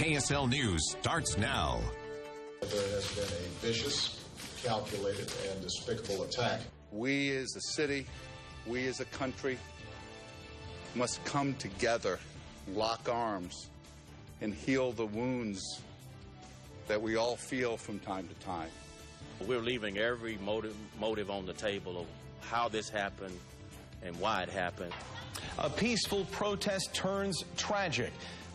KSL News starts now. There has been a vicious, calculated, and despicable attack. We as a city, we as a country must come together, lock arms, and heal the wounds that we all feel from time to time. We're leaving every motive on the table of how this happened and why it happened. A peaceful protest turns tragic.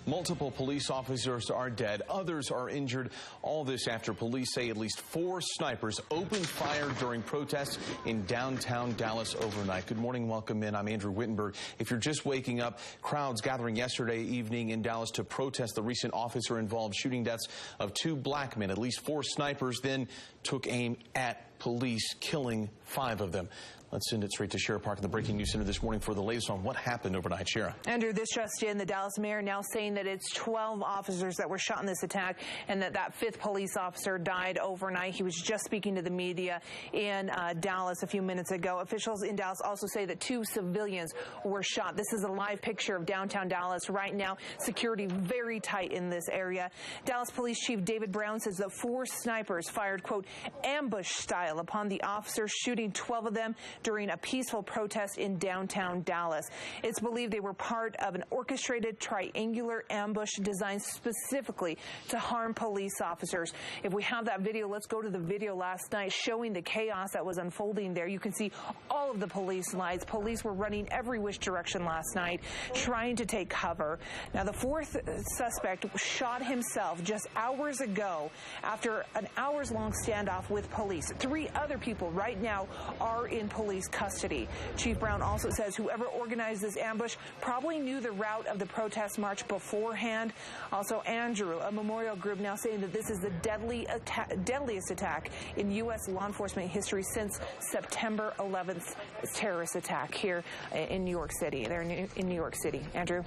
Multiple police officers are dead. Others are injured. All this after police say at least 4 snipers opened fire during protests in downtown Dallas overnight. Good morning. Welcome in. I'm Andrew Wittenberg. If you're just waking up, crowds gathering yesterday evening in Dallas to protest the recent officer-involved shooting deaths of 2 black men. At least 4 snipers then took aim at police, killing 5 of them. Let's send it straight to Shara Park in the Breaking News Center this morning for the latest on what happened overnight. Shara. Andrew, this just in, the Dallas mayor now saying that it's 12 officers that were shot in this attack and that 5th police officer died overnight. He was just speaking to the media in Dallas a few minutes ago. Officials in Dallas also say that 2 civilians were shot. This is a live picture of downtown Dallas right now. Security very tight in this area. Dallas Police Chief David Brown says that 4 snipers fired, quote, ambush style upon the officers, shooting 12 of them during a peaceful protest in downtown Dallas. It's believed they were part of an orchestrated triangular ambush designed specifically to harm police officers. If we have that video, let's go to the video last night showing the chaos that was unfolding there. You can see all of the police lights. Police were running every which direction last night, trying to take cover. Now, the 4th suspect shot himself just hours ago after an hours-long standoff with police. 3 other people right now are in police custody. Chief Brown also says whoever organized this ambush probably knew the route of the protest march beforehand. Also, Andrew, a memorial group, now saying that this is the deadliest attack in U.S. law enforcement history since September 11th terrorist attack here in New York City. They're in New York City. Andrew?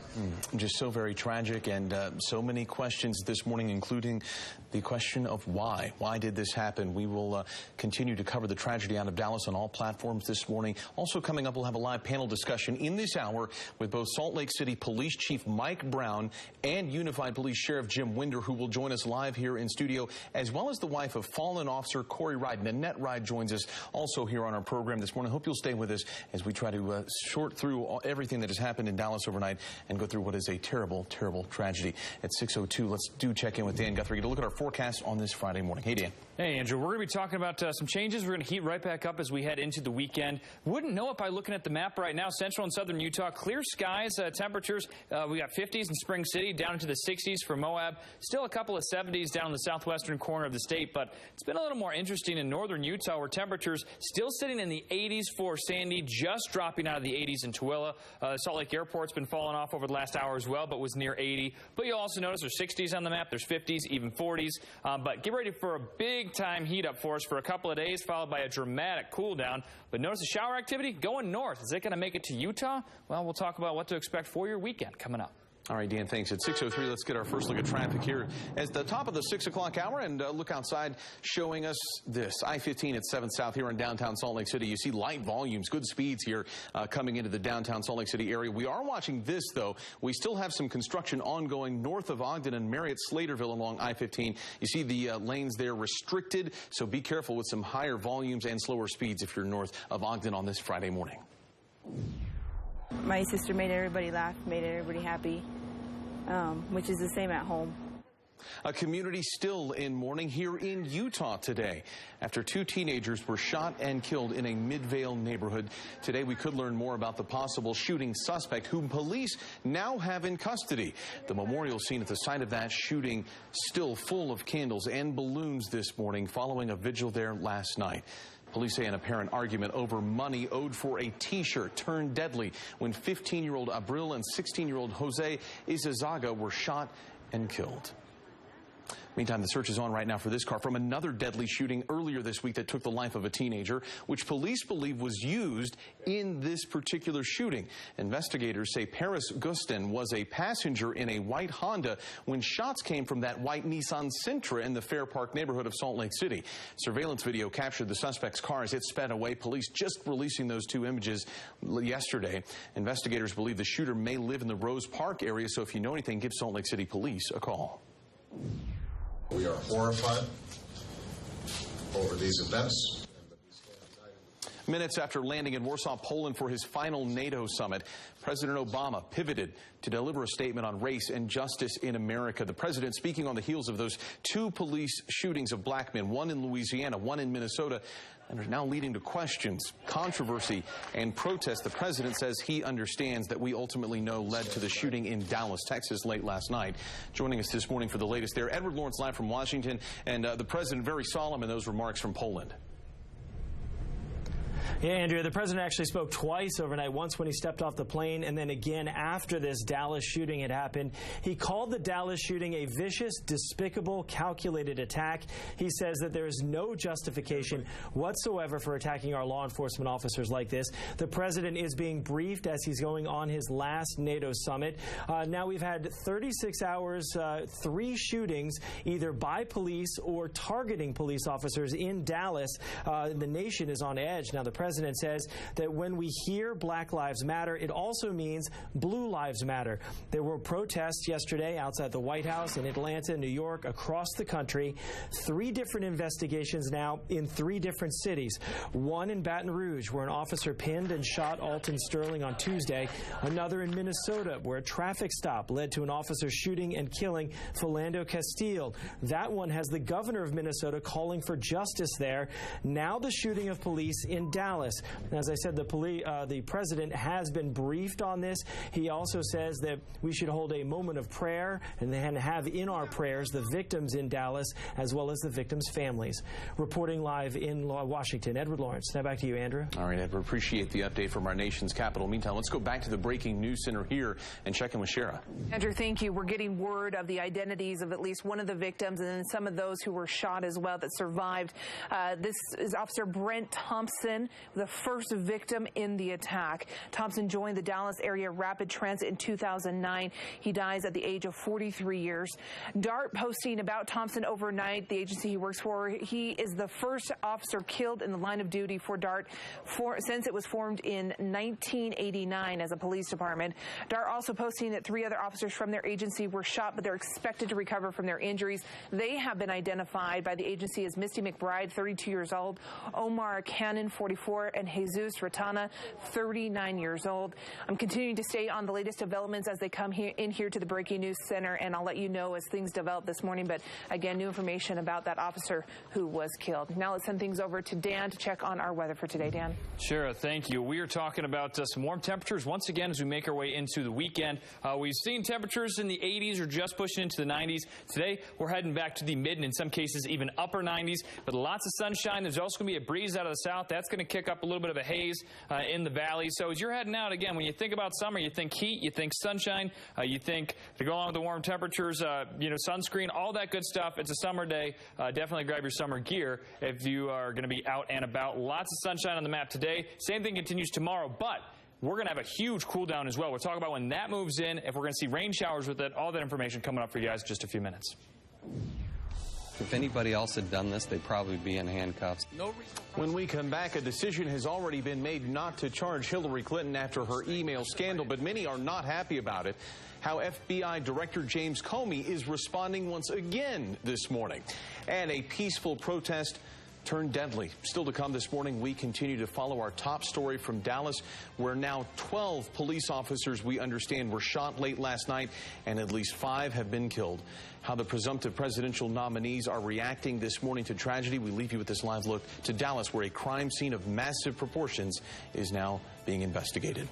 Just so very tragic, and so many questions this morning, including the question of why. Why did this happen? We will continue to cover the tragedy out of Dallas on all platforms this morning. Also coming up, we'll have a live panel discussion in this hour with both Salt Lake City Police Chief Mike Brown and Unified Police Sheriff Jim Winder, who will join us live here in studio, as well as the wife of fallen officer Corey Ride. Nanette Ride joins us also here on our program this morning. Hope you'll stay with us as we try to sort through everything that has happened in Dallas overnight and go through what is a terrible, terrible tragedy. At 6:02, let's check in with Dan Guthrie. Get a look at our forecast on this Friday morning. Hey, Dan. Hey, Andrew. We're going to be talking about some changes. We're going to heat right back up as we head into the weekend. Wouldn't know it by looking at the map right now. Central and southern Utah, clear skies, temperatures. We got 50s in Spring City, down into the 60s for Moab. Still a couple of 70s down in the southwestern corner of the state, but it's been a little more interesting in northern Utah, where temperatures still sitting in the 80s for Sandy, just dropping out of the 80s in Tooele. Salt Lake Airport's been falling off over the last hour as well, but was near 80. But you'll also notice there's 60s on the map, there's 50s, even 40s. But get ready for a big-time heat up for us for a couple of days, followed by a dramatic cool down. But notice the shower activity going north. Is it going to make it to Utah? Well, we'll talk about what to expect for your weekend coming up. All right, Dan, thanks. At 6:03, let's get our first look at traffic here at the top of the 6 o'clock hour, and look outside showing us this. I-15 at 7th South here in downtown Salt Lake City. You see light volumes, good speeds here coming into the downtown Salt Lake City area. We are watching this, though. We still have some construction ongoing north of Ogden and Marriott-Slaterville along I-15. You see the lanes there restricted, so be careful with some higher volumes and slower speeds if you're north of Ogden on this Friday morning. My sister made everybody laugh, made everybody happy, which is the same at home. A community still in mourning here in Utah today after 2 teenagers were shot and killed in a Midvale neighborhood. Today we could learn more about the possible shooting suspect, whom police now have in custody. The memorial scene at the site of that shooting still full of candles and balloons this morning following a vigil there last night. Police say an apparent argument over money owed for a T-shirt turned deadly when 15-year-old Abril and 16-year-old Jose Izazaga were shot and killed. Meantime, the search is on right now for this car from another deadly shooting earlier this week that took the life of a teenager, which police believe was used in this particular shooting. Investigators say Paris Gustin was a passenger in a white Honda when shots came from that white Nissan Sentra in the Fair Park neighborhood of Salt Lake City. Surveillance video captured the suspect's car as it sped away. Police just releasing those 2 images yesterday. Investigators believe the shooter may live in the Rose Park area, so if you know anything, give Salt Lake City Police a call. We are horrified over these events. Minutes after landing in Warsaw, Poland for his final NATO summit, President Obama pivoted to deliver a statement on race and justice in America. The president speaking on the heels of those 2 police shootings of black men, one in Louisiana, one in Minnesota, and are now leading to questions, controversy, and protest. The president says he understands that we ultimately know led to the shooting in Dallas, Texas late last night. Joining us this morning for the latest there, Edward Lawrence live from Washington, and the president very solemn in those remarks from Poland. Yeah, Andrea, the president actually spoke twice overnight, once when he stepped off the plane and then again after this Dallas shooting had happened. He called the Dallas shooting a vicious, despicable, calculated attack. He says that there is no justification whatsoever for attacking our law enforcement officers like this. The president is being briefed as he's going on his last NATO summit. Now we've had 36 hours, 3 shootings, either by police or targeting police officers in Dallas. The nation is on edge. Now, the president says that when we hear Black Lives Matter, it also means Blue Lives Matter. There were protests yesterday outside the White House in Atlanta, New York, across the country. 3 different investigations now in 3 different cities. One in Baton Rouge, where an officer pinned and shot Alton Sterling on Tuesday. Another in Minnesota, where a traffic stop led to an officer shooting and killing Philando Castile. That one has the governor of Minnesota calling for justice there. Now the shooting of police in Dallas. As I said, the president has been briefed on this. He also says that we should hold a moment of prayer and then have in our prayers the victims in Dallas as well as the victims' families. Reporting live in Washington, Edward Lawrence. Now back to you, Andrew. All right, Edward, appreciate the update from our nation's capital. Meantime, let's go back to the breaking news center here and check in with Shara. Andrew, thank you. We're getting word of the identities of at least one of the victims and then some of those who were shot as well that survived. This is Officer Brent Thompson, the first victim in the attack. Thompson joined the Dallas area rapid transit in 2009. He dies at the age of 43 years. DART posting about Thompson overnight, the agency he works for. He is the first officer killed in the line of duty for DART since it was formed in 1989 as a police department. DART also posting that 3 other officers from their agency were shot, but they're expected to recover from their injuries. They have been identified by the agency as Misty McBride, 32 years old, Omar Cannon, 44, and Jesus Ratana, 39 years old. I'm continuing to stay on the latest developments as they come in here to the Breaking News Center, and I'll let you know as things develop this morning. But again, new information about that officer who was killed. Now let's send things over to Dan to check on our weather for today. Dan. Sure, thank you. We are talking about some warm temperatures once again as we make our way into the weekend. We've seen temperatures in the 80s or just pushing into the 90s. Today, we're heading back to the mid and in some cases even upper 90s, but lots of sunshine. There's also going to be a breeze out of the south. That's going to kick up a little bit of a haze in the valley. So as you're heading out, again, when you think about summer, you think heat, you think sunshine, you think to go along with the warm temperatures, sunscreen, all that good stuff. It's a summer day. Definitely grab your summer gear if you are going to be out and about. Lots of sunshine on the map today. Same thing continues tomorrow, but we're going to have a huge cool down as well. We're talking about when that moves in, if we're going to see rain showers with it, all that information coming up for you guys in just a few minutes. If anybody else had done this, they'd probably be in handcuffs. When we come back, a decision has already been made not to charge Hillary Clinton after her email scandal, but many are not happy about it. How FBI Director James Comey is responding once again this morning. And a peaceful protest turned deadly. Still to come this morning, we continue to follow our top story from Dallas, where now 12 police officers, we understand, were shot late last night, and at least 5 have been killed. How the presumptive presidential nominees are reacting this morning to tragedy. We leave you with this live look to Dallas, where a crime scene of massive proportions is now being investigated.